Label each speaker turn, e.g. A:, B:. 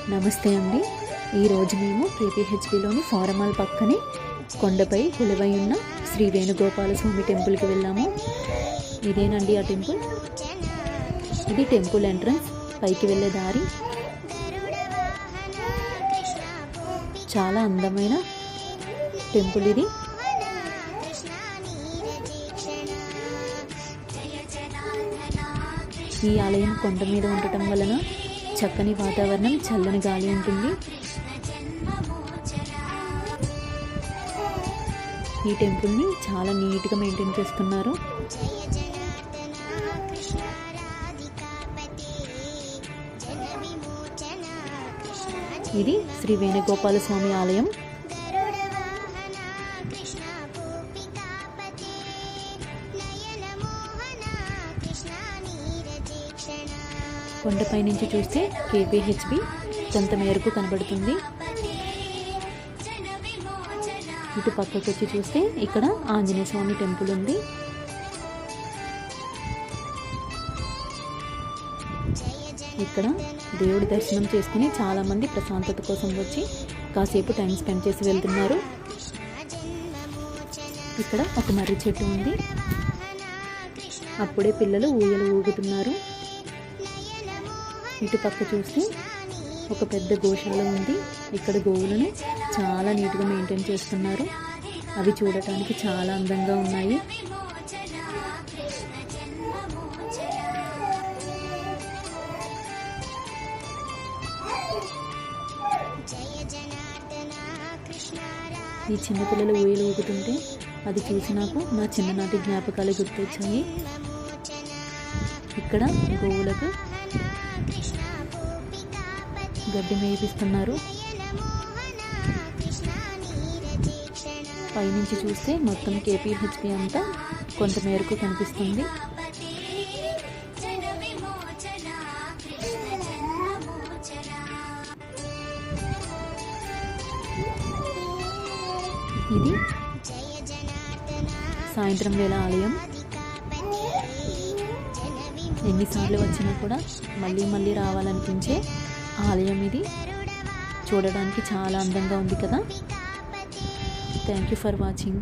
A: నమస్తే అండి. ఈరోజు మేము కేపీహెచ్బిలోని ఫారమాల్ పక్కనే కొండపై కొలువై ఉన్న శ్రీ వేణుగోపాల స్వామి టెంపుల్కి వెళ్ళాము. ఇదేనండి ఆ టెంపుల్. ఇది టెంపుల్ ఎంట్రన్స్, పైకి వెళ్ళే దారి. చాలా అందమైన టెంపుల్ ఇది. ఈ ఆలయం కొండ మీద ఉండటం వలన చక్కని వాతావరణం, చల్లని గాలి ఉంటుంది. ఈ టెంపుల్ని చాలా నీట్గా మెయింటైన్ చేస్తున్నారు. ఇది శ్రీ వేణుగోపాల స్వామి ఆలయం. కొండపై నుంచి చూస్తే కేపీహెచ్బి కొంత మేరకు కనబడుతుంది. ఇటు పక్కకు వచ్చి చూస్తే ఇక్కడ ఆంజనేయ స్వామి టెంపుల్ ఉంది. ఇక్కడ దేవుడి దర్శనం చేసుకుని చాలామంది ప్రశాంతత కోసం వచ్చి కాసేపు టైం స్పెండ్ చేసి వెళ్తున్నారు. ఇక్కడ ఒక మర్రి చెట్టు ఉంది. అప్పుడే పిల్లలు ఊయలు ఊగుతున్నారు. ఇటు పక్క చూస్తే ఒక పెద్ద గోశాల ఉంది. ఇక్కడ గోవులను చాలా నీట్గా మెయింటైన్ చేస్తున్నారు. అవి చూడటానికి చాలా అందంగా ఉన్నాయి. ఈ చిన్నపిల్లలు ఊయలు ఊగుతుంటే అది చూసి నాకు నా చిన్ననాటి జ్ఞాపకాలు గుర్తొచ్చాయి. ఇక్కడ గోవులకు గడ్డి మేపిస్తున్నారు. పైనుంచి చూస్తే మొత్తం కేపీహెచ్బి అంతా కొంత మేరకు కనిపిస్తుంది. ఇది సాయంత్రం వేళ ఆలయం. ఎన్నిసార్లు వచ్చినా కూడా మళ్ళీ మళ్ళీ రావాలనిపించే ఆలయం ఇది. చూడడానికి చాలా అందంగా ఉంది కదా. Thank you for watching.